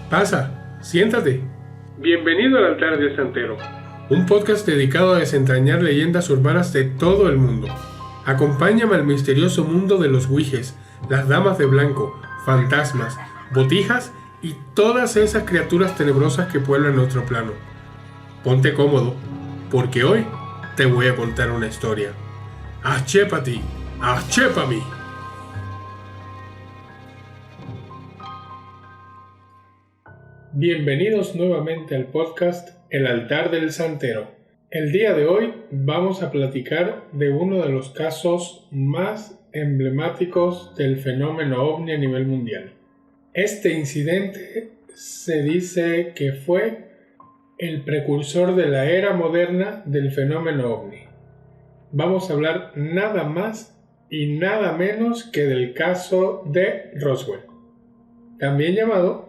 Pasa, siéntate. Bienvenido al Altar del Santero, un podcast dedicado a desentrañar leyendas urbanas de todo el mundo. Acompáñame al misterioso mundo de los Ouijes, las damas de blanco, fantasmas, botijas y todas esas criaturas tenebrosas que pueblan nuestro plano. Ponte cómodo, porque hoy te voy a contar una historia. ¡Achépati! ¡Achépami! Bienvenidos nuevamente al podcast El Altar del Santero. El día de hoy vamos a platicar de uno de los casos más emblemáticos del fenómeno ovni a nivel mundial. Este incidente se dice que fue el precursor de la era moderna del fenómeno ovni. Vamos a hablar nada más y nada menos que del caso de Roswell, también llamado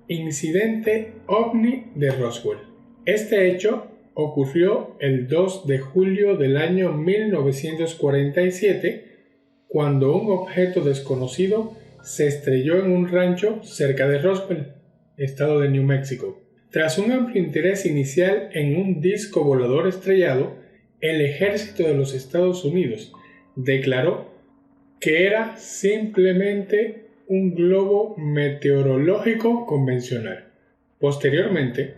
Incidente OVNI de Roswell. Este hecho ocurrió el 2 de julio del año 1947, cuando un objeto desconocido se estrelló en un rancho cerca de Roswell, estado de New Mexico. Tras un amplio interés inicial en un disco volador estrellado, el ejército de los Estados Unidos declaró que era simplemente un globo meteorológico convencional. Posteriormente,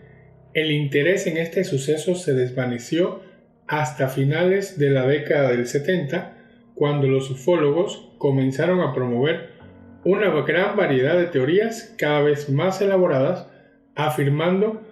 el interés en este suceso se desvaneció hasta finales de la década del 70, cuando los ufólogos comenzaron a promover una gran variedad de teorías cada vez más elaboradas, afirmando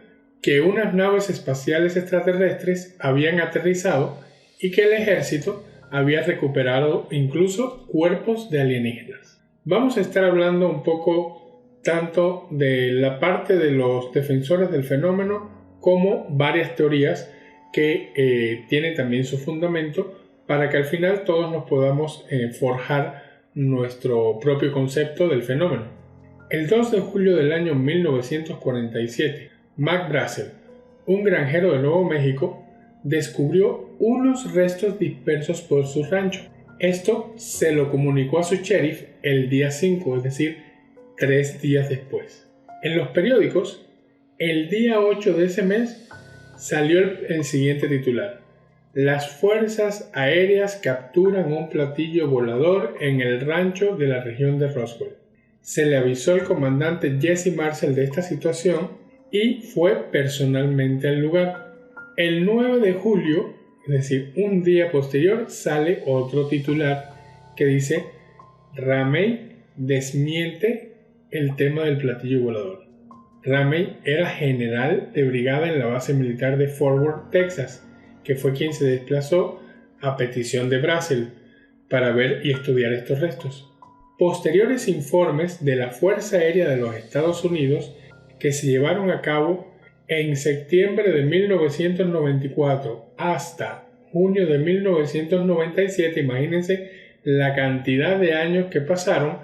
que unas naves espaciales extraterrestres habían aterrizado y que el ejército había recuperado incluso cuerpos de alienígenas. Vamos a estar hablando un poco tanto de la parte de los defensores del fenómeno como varias teorías que tienen también su fundamento para que al final todos nos podamos forjar nuestro propio concepto del fenómeno. El 2 de julio del año 1947, Mac Brazel, un granjero de Nuevo México, descubrió unos restos dispersos por su rancho. Esto se lo comunicó a su sheriff el día 5, es decir, 3 días después. En los periódicos, el día 8 de ese mes, salió el siguiente titular: Las fuerzas aéreas capturan un platillo volador en el rancho de la región de Roswell. Se le avisó al comandante Jesse Marcel de esta situación y fue personalmente al lugar. El 9 de julio, es decir, un día posterior, sale otro titular que dice: Ramey desmiente el tema del platillo volador. Ramey era general de brigada en la base militar de Fort Worth, Texas, que fue quien se desplazó a petición de Brazel para ver y estudiar estos restos. Posteriores informes de la Fuerza Aérea de los Estados Unidos que se llevaron a cabo en septiembre de 1994 hasta junio de 1997, imagínense la cantidad de años que pasaron,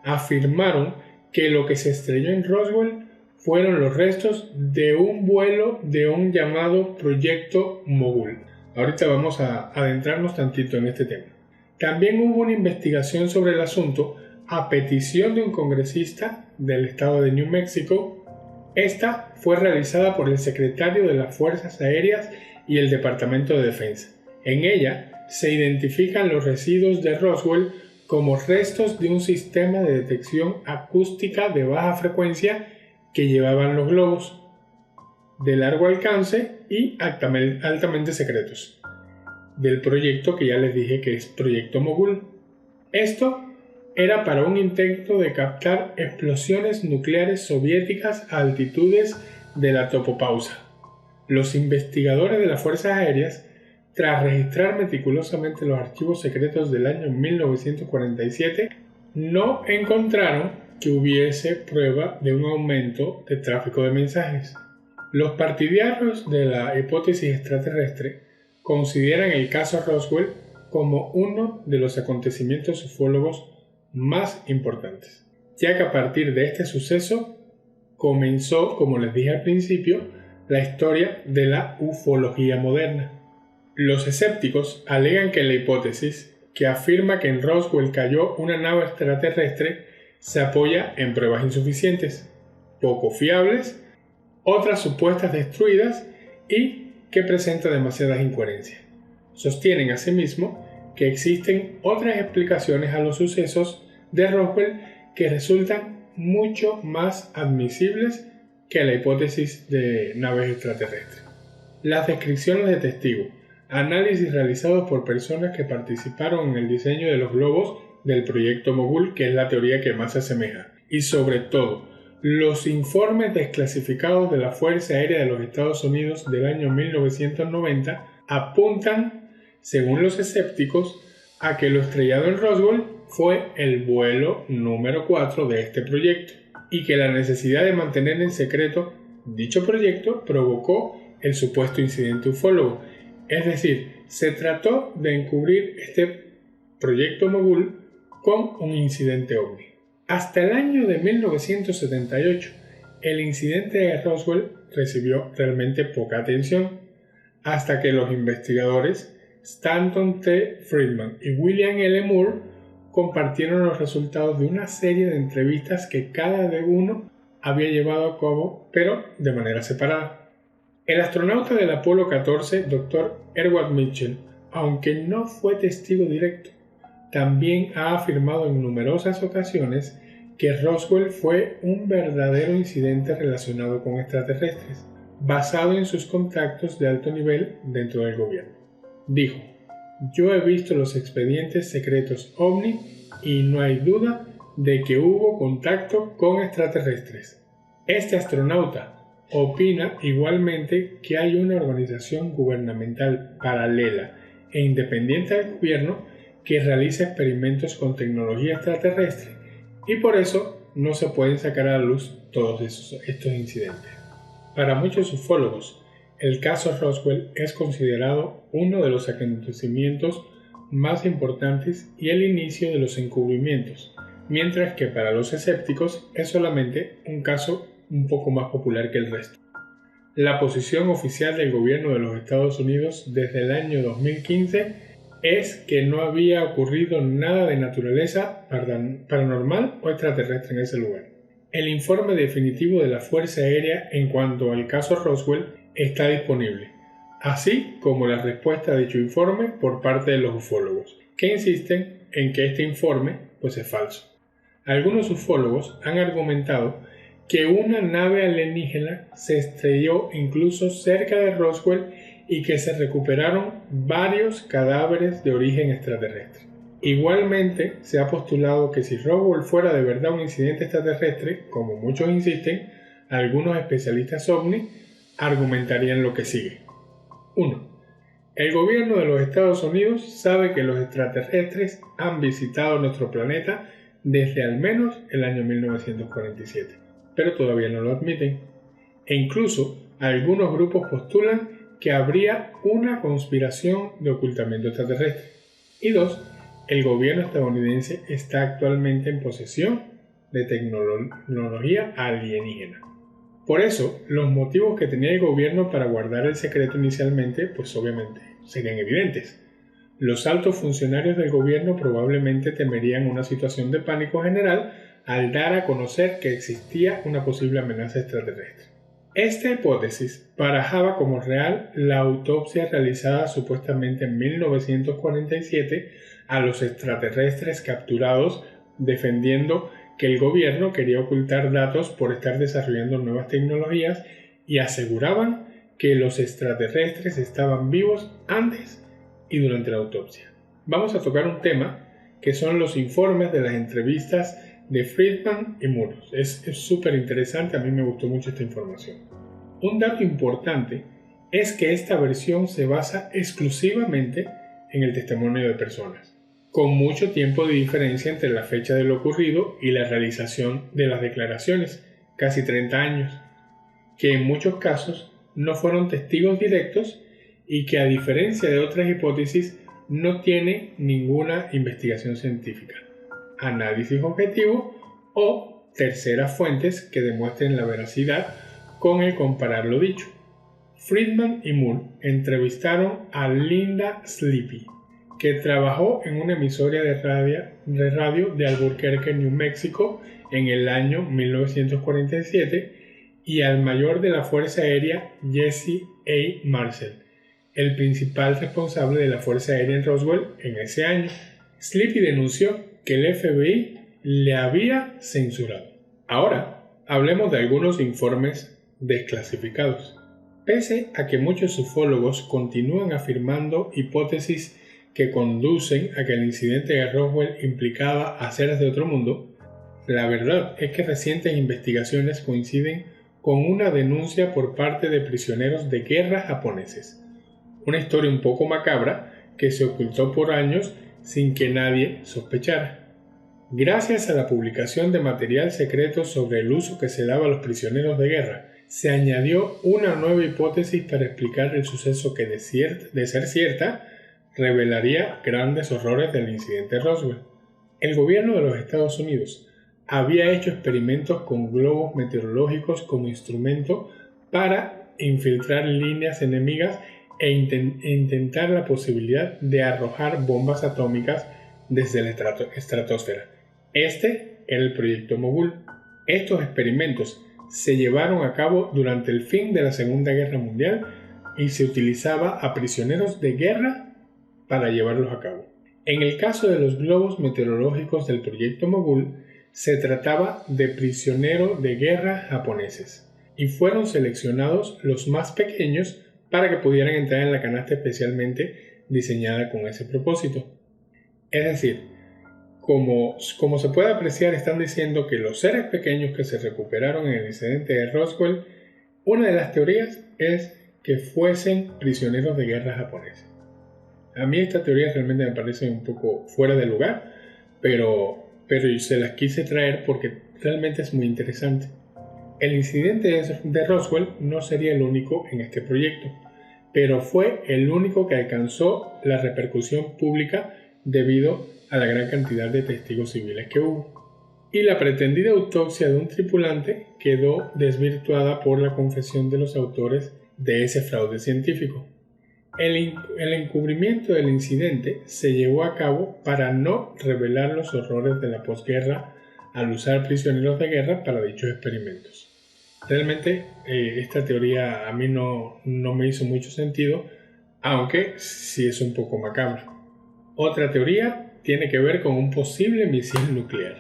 afirmaron que lo que se estrelló en Roswell fueron los restos de un vuelo de un llamado Proyecto Mogul. Ahorita vamos a adentrarnos tantito en este tema. También hubo una investigación sobre el asunto a petición de un congresista del estado de New Mexico. Esta fue realizada por el secretario de las Fuerzas Aéreas y el Departamento de Defensa. En ella se identifican los residuos de Roswell como restos de un sistema de detección acústica de baja frecuencia que llevaban los globos, de largo alcance y altamente secretos, del proyecto que ya les dije que es Proyecto Mogul. Esto era para un intento de captar explosiones nucleares soviéticas a altitudes de la topopausa. Los investigadores de las Fuerzas Aéreas, tras registrar meticulosamente los archivos secretos del año 1947, no encontraron que hubiese prueba de un aumento de tráfico de mensajes. Los partidarios de la hipótesis extraterrestre consideran el caso Roswell como uno de los acontecimientos ufólogos más importantes, ya que a partir de este suceso comenzó, como les dije al principio, la historia de la ufología moderna. Los escépticos alegan que la hipótesis que afirma que en Roswell cayó una nave extraterrestre se apoya en pruebas insuficientes. poco fiables, otras supuestas destruidas y que presentan demasiadas incoherencias. Sostienen asimismo que existen otras explicaciones a los sucesos de Roswell que resultan mucho más admisibles que la hipótesis de naves extraterrestres. Las descripciones de testigos, análisis realizados por personas que participaron en el diseño de los globos del proyecto Mogul, que es la teoría que más se asemeja, y sobre todo los informes desclasificados de la Fuerza Aérea de los Estados Unidos del año 1990 apuntan, según los escépticos, a que lo estrellado en Roswell fue el vuelo número 4 de este proyecto y que la necesidad de mantener en secreto dicho proyecto provocó el supuesto incidente ufólogo. Es decir, se trató de encubrir este proyecto Mogul con un incidente ovni. Hasta el año de 1978, el incidente de Roswell recibió realmente poca atención, hasta que los investigadores Stanton T. Friedman y William L. Moore compartieron los resultados de una serie de entrevistas que cada uno había llevado a cabo, pero de manera separada. El astronauta del Apolo 14, Dr. Edward Mitchell, aunque no fue testigo directo, también ha afirmado en numerosas ocasiones que Roswell fue un verdadero incidente relacionado con extraterrestres, basado en sus contactos de alto nivel dentro del gobierno. Dijo: "Yo he visto los expedientes secretos OVNI y no hay duda de que hubo contacto con extraterrestres". Este astronauta opina igualmente que hay una organización gubernamental paralela e independiente del gobierno que realiza experimentos con tecnología extraterrestre y por eso no se pueden sacar a la luz todos estos incidentes. Para muchos ufólogos, el caso Roswell es considerado uno de los acontecimientos más importantes y el inicio de los encubrimientos, mientras que para los escépticos es solamente un caso un poco más popular que el resto. La posición oficial del gobierno de los Estados Unidos desde el año 2015 es que no había ocurrido nada de naturaleza paranormal o extraterrestre en ese lugar. El informe definitivo de la Fuerza Aérea en cuanto al caso Roswell está disponible, así como la respuesta a dicho informe por parte de los ufólogos, que insisten en que este informe es falso. Algunos ufólogos han argumentado que una nave alienígena se estrelló incluso cerca de Roswell y que se recuperaron varios cadáveres de origen extraterrestre. Igualmente, se ha postulado que si Roswell fuera de verdad un incidente extraterrestre, como muchos insisten, algunos especialistas OVNI argumentarían lo que sigue. 1. El gobierno de los Estados Unidos sabe que los extraterrestres han visitado nuestro planeta desde al menos el año 1947, pero todavía no lo admiten. E incluso algunos grupos postulan que habría una conspiración de ocultamiento extraterrestre. Y 2. El gobierno estadounidense está actualmente en posesión de tecnología alienígena. Por eso, los motivos que tenía el gobierno para guardar el secreto inicialmente, obviamente, serían evidentes. Los altos funcionarios del gobierno probablemente temerían una situación de pánico general al dar a conocer que existía una posible amenaza extraterrestre. Esta hipótesis barajaba como real la autopsia realizada supuestamente en 1947 a los extraterrestres capturados, defendiendo que el gobierno quería ocultar datos por estar desarrollando nuevas tecnologías y aseguraban que los extraterrestres estaban vivos antes y durante la autopsia. Vamos a tocar un tema que son los informes de las entrevistas de Friedman y Moore. Es súper interesante, a mí me gustó mucho esta información. Un dato importante es que esta versión se basa exclusivamente en el testimonio de personas, con mucho tiempo de diferencia entre la fecha de lo ocurrido y la realización de las declaraciones, casi 30 años, que en muchos casos no fueron testigos directos y que, a diferencia de otras hipótesis, no tiene ninguna investigación científica, análisis objetivo o terceras fuentes que demuestren la veracidad con el comparar lo dicho. Friedman y Moore entrevistaron a Linda Sleepy, que trabajó en una emisora de radio de Albuquerque, New Mexico, en el año 1947, y al mayor de la Fuerza Aérea Jesse A. Marcel, el principal responsable de la Fuerza Aérea en Roswell en ese año. Sleepy denunció que el FBI le había censurado. Ahora, hablemos de algunos informes desclasificados. Pese a que muchos ufólogos continúan afirmando hipótesis que conducen a que el incidente de Roswell implicaba a seres de otro mundo, la verdad es que recientes investigaciones coinciden con una denuncia por parte de prisioneros de guerra japoneses. Una historia un poco macabra que se ocultó por años sin que nadie sospechara. Gracias a la publicación de material secreto sobre el uso que se daba a los prisioneros de guerra, se añadió una nueva hipótesis para explicar el suceso que, de ser cierta, revelaría grandes horrores del incidente Roswell. El gobierno de los Estados Unidos había hecho experimentos con globos meteorológicos como instrumento para infiltrar líneas enemigas e intentar la posibilidad de arrojar bombas atómicas desde la estratosfera. Este era el proyecto Mogul. Estos experimentos se llevaron a cabo durante el fin de la Segunda Guerra Mundial y se utilizaba a prisioneros de guerra para llevarlos a cabo. En el caso de los globos meteorológicos del proyecto Mogul, se trataba de prisioneros de guerra japoneses y fueron seleccionados los más pequeños para que pudieran entrar en la canasta especialmente diseñada con ese propósito. Es decir, como se puede apreciar, están diciendo que los seres pequeños que se recuperaron en el incidente de Roswell, una de las teorías es que fuesen prisioneros de guerra japoneses. A mí esta teoría realmente me parece un poco fuera de lugar, pero se las quise traer porque realmente es muy interesante. El incidente de Roswell no sería el único en este proyecto, pero fue el único que alcanzó la repercusión pública debido a la gran cantidad de testigos civiles que hubo. Y la pretendida autopsia de un tripulante quedó desvirtuada por la confesión de los autores de ese fraude científico. El encubrimiento del incidente se llevó a cabo para no revelar los horrores de la posguerra al usar prisioneros de guerra para dichos experimentos. Realmente esta teoría a mí no me hizo mucho sentido, aunque sí es un poco macabra. Otra teoría tiene que ver con un posible misil nuclear.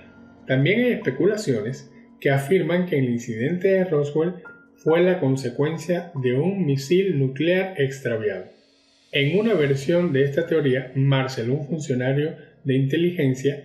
También hay especulaciones que afirman que el incidente de Roswell fue la consecuencia de un misil nuclear extraviado. En una versión de esta teoría, Marcel, un funcionario de inteligencia,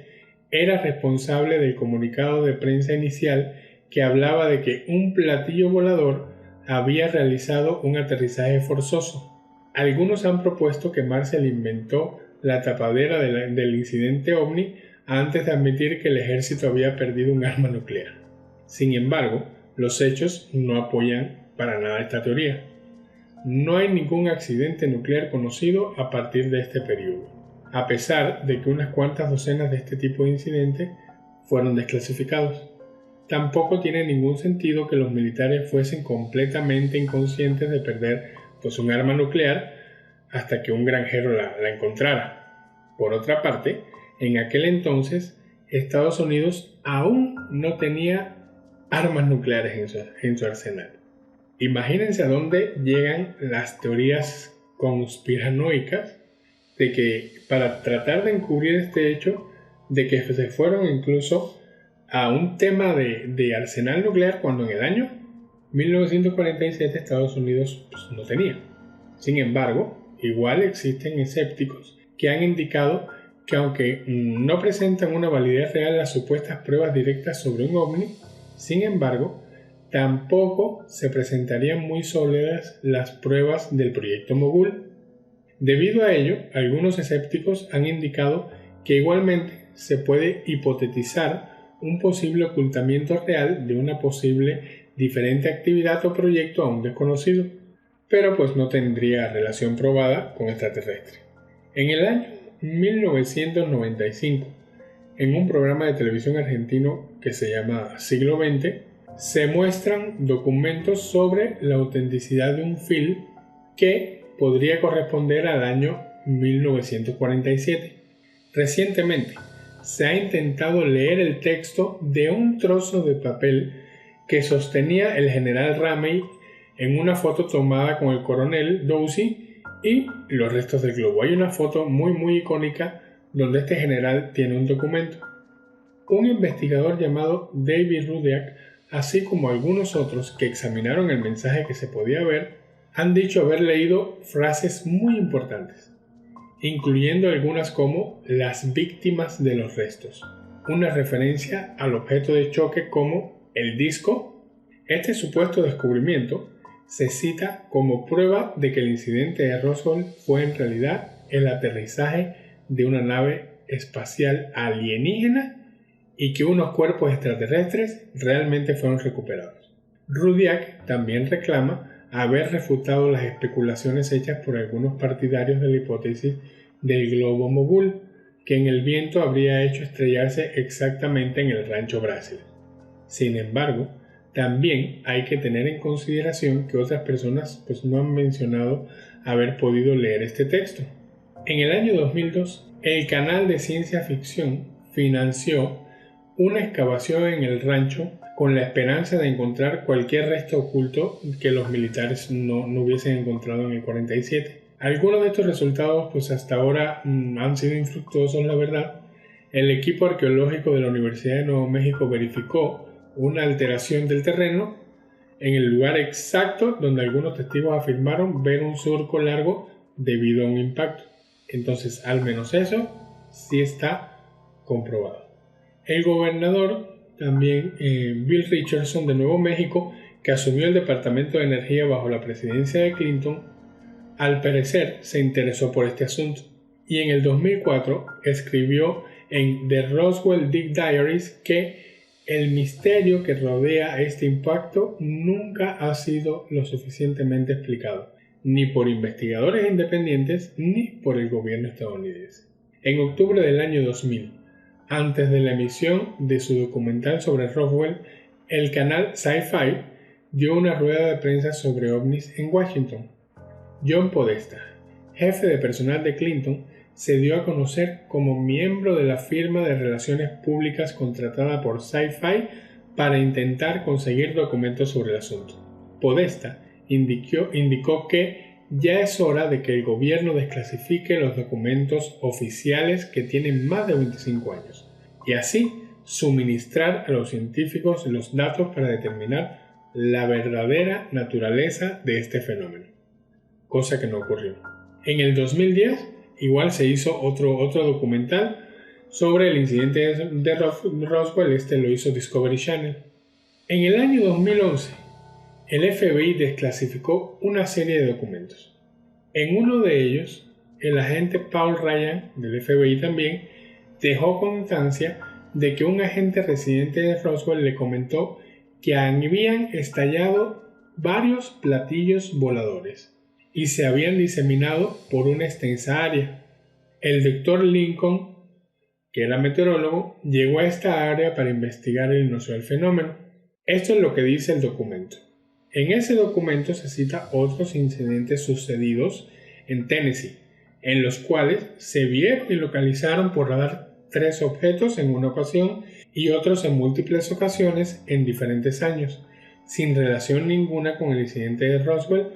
era responsable del comunicado de prensa inicial que hablaba de que un platillo volador había realizado un aterrizaje forzoso. Algunos han propuesto que Marcel inventó la tapadera del incidente OVNI antes de admitir que el ejército había perdido un arma nuclear. Sin embargo, los hechos no apoyan para nada esta teoría. No hay ningún accidente nuclear conocido a partir de este periodo, a pesar de que unas cuantas docenas de este tipo de incidentes fueron desclasificados. Tampoco tiene ningún sentido que los militares fuesen completamente inconscientes de perder un arma nuclear hasta que un granjero la encontrara. Por otra parte, en aquel entonces, Estados Unidos aún no tenía armas nucleares en su arsenal. Imagínense a dónde llegan las teorías conspiranoicas de que para tratar de encubrir este hecho, de que se fueron incluso a un tema de arsenal nuclear cuando en el año 1947 Estados Unidos no tenía. Sin embargo, igual existen escépticos que han indicado que aunque no presentan una validez real las supuestas pruebas directas sobre un ovni, sin embargo, tampoco se presentarían muy sólidas las pruebas del proyecto Mogul. Debido a ello, algunos escépticos han indicado que igualmente se puede hipotetizar un posible ocultamiento real de una posible diferente actividad o proyecto aún desconocido, pero no tendría relación probada con extraterrestre. En el año 1995, en un programa de televisión argentino que se llama Siglo XX, se muestran documentos sobre la autenticidad de un film que podría corresponder al año 1947. Recientemente se ha intentado leer el texto de un trozo de papel que sostenía el general Ramey en una foto tomada con el coronel Dowsey y los restos del globo. Hay una foto muy icónica donde este general tiene un documento. Un investigador llamado David Rudiak, así como algunos otros que examinaron el mensaje que se podía ver, han dicho haber leído frases muy importantes, incluyendo algunas como las víctimas de los restos, una referencia al objeto de choque como el disco. Este supuesto descubrimiento se cita como prueba de que el incidente de Roswell fue en realidad el aterrizaje de una nave espacial alienígena y que unos cuerpos extraterrestres realmente fueron recuperados. Rudiak también reclama haber refutado las especulaciones hechas por algunos partidarios de la hipótesis del globo mogul, que en el viento habría hecho estrellarse exactamente en el rancho Brasil. Sin embargo, también hay que tener en consideración que otras personas no han mencionado haber podido leer este texto. En el año 2002, el canal de ciencia ficción financió una excavación en el rancho con la esperanza de encontrar cualquier resto oculto que los militares no hubiesen encontrado en el 47. Algunos de estos resultados hasta ahora han sido infructuosos, la verdad. El equipo arqueológico de la Universidad de Nuevo México verificó una alteración del terreno en el lugar exacto donde algunos testigos afirmaron ver un surco largo debido a un impacto. Entonces, al menos eso sí está comprobado. El gobernador también, Bill Richardson de Nuevo México, que asumió el Departamento de Energía bajo la presidencia de Clinton, al parecer se interesó por este asunto y en el 2004 escribió en The Roswell Dig Diaries que el misterio que rodea este impacto nunca ha sido lo suficientemente explicado, ni por investigadores independientes ni por el gobierno estadounidense. En octubre del año 2000, antes de la emisión de su documental sobre Roswell, el canal Sci-Fi dio una rueda de prensa sobre ovnis en Washington. John Podesta, jefe de personal de Clinton, se dio a conocer como miembro de la firma de relaciones públicas contratada por Sci-Fi para intentar conseguir documentos sobre el asunto. Podesta indicó que ya es hora de que el gobierno desclasifique los documentos oficiales que tienen más de 25 años y así suministrar a los científicos los datos para determinar la verdadera naturaleza de este fenómeno, cosa que no ocurrió. En el 2010 igual se hizo otro documental sobre el incidente de Roswell, lo hizo Discovery Channel. En el año 2011, el FBI desclasificó una serie de documentos. En uno de ellos, el agente Paul Ryan, del FBI también, dejó constancia de que un agente residente de Roswell le comentó que habían estallado varios platillos voladores y se habían diseminado por una extensa área. El Dr. Lincoln, que era meteorólogo, llegó a esta área para investigar el inusual fenómeno. Esto es lo que dice el documento. En ese documento se cita otros incidentes sucedidos en Tennessee, en los cuales se vieron y localizaron por radar 3 objetos en una ocasión y otros en múltiples ocasiones en diferentes años, sin relación ninguna con el incidente de Roswell,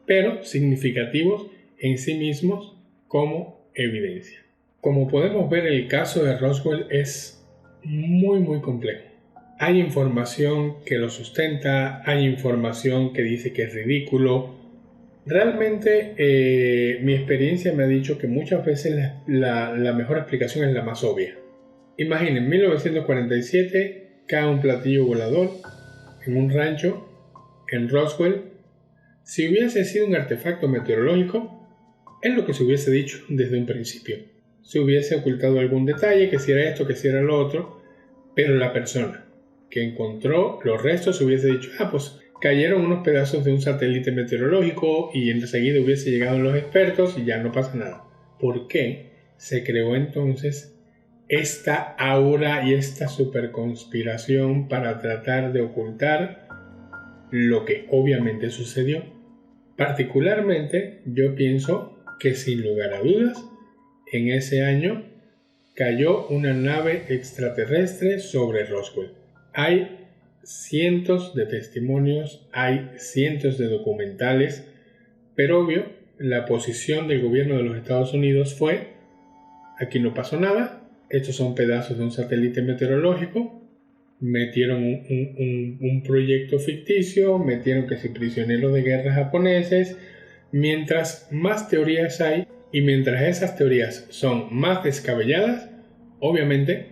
pero significativos en sí mismos como evidencia. Como podemos ver, el caso de Roswell es muy complejo. Hay información que lo sustenta, hay información que dice que es ridículo. Realmente mi experiencia me ha dicho que muchas veces la mejor explicación es la más obvia. Imaginen, en 1947 cae un platillo volador en un rancho en Roswell. Si hubiese sido un artefacto meteorológico, es lo que se hubiese dicho desde un principio. Se hubiese ocultado algún detalle, que si era esto, que si era lo otro, pero la persona que encontró los restos hubiese dicho, cayeron unos pedazos de un satélite meteorológico y enseguida hubiese llegado los expertos y ya no pasa nada. ¿Por qué se creó entonces esta aura y esta superconspiración para tratar de ocultar lo que obviamente sucedió? Particularmente yo pienso que sin lugar a dudas, en ese año cayó una nave extraterrestre sobre Roswell. Hay cientos de testimonios, hay cientos de documentales, pero obvio, la posición del gobierno de los Estados Unidos fue: aquí no pasó nada, estos son pedazos de un satélite meteorológico, metieron un proyecto ficticio, metieron que si prisioneros de guerra japoneses. Mientras más teorías hay y mientras esas teorías son más descabelladas, obviamente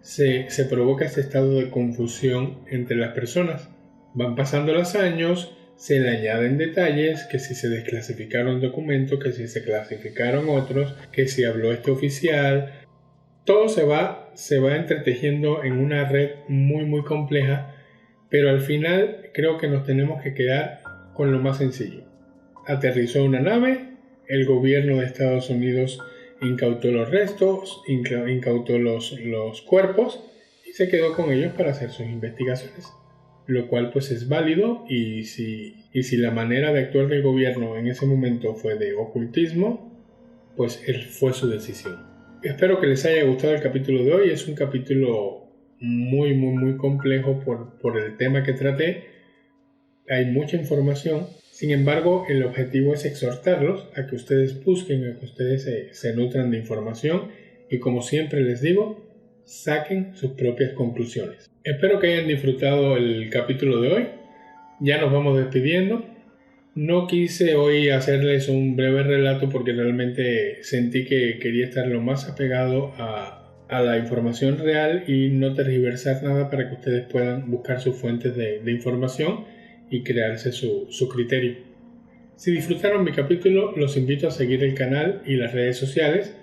se provoca este estado de confusión entre las personas. Van pasando los años, se le añaden detalles, que si se desclasificaron documentos, que si se clasificaron otros, que si habló este oficial. Todo se va entretejiendo en una red muy compleja, pero al final creo que nos tenemos que quedar con lo más sencillo. Aterrizó una nave, el gobierno de Estados Unidos incautó los restos, incautó los cuerpos y se quedó con ellos para hacer sus investigaciones, lo cual pues es válido, y si la manera de actuar del gobierno en ese momento fue de ocultismo, pues fue su decisión. Espero que les haya gustado el capítulo de hoy. Es un capítulo muy complejo por el tema que traté. Hay mucha información. Sin embargo, el objetivo es exhortarlos a que ustedes busquen, a que ustedes se nutran de información y, como siempre les digo, saquen sus propias conclusiones. Espero que hayan disfrutado el capítulo de hoy. Ya nos vamos despidiendo. No quise hoy hacerles un breve relato porque realmente sentí que quería estar lo más apegado a la información real y no tergiversar nada para que ustedes puedan buscar sus fuentes de información y crearse su criterio. Si disfrutaron mi capítulo, los invito a seguir el canal y las redes sociales.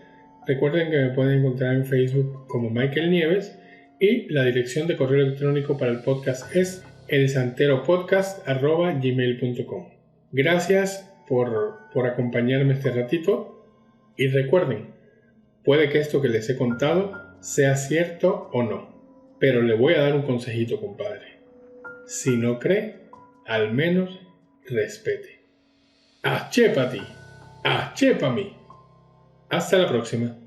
Recuerden que me pueden encontrar en Facebook como Michael Nieves y la dirección de correo electrónico para el podcast es elsanteropodcast@gmail.com. Gracias por acompañarme este ratito y recuerden, puede que esto que les he contado sea cierto o no, pero le voy a dar un consejito, compadre. Si no cree, al menos respete. ¡Achépati! ¡Achépami! Hasta la próxima.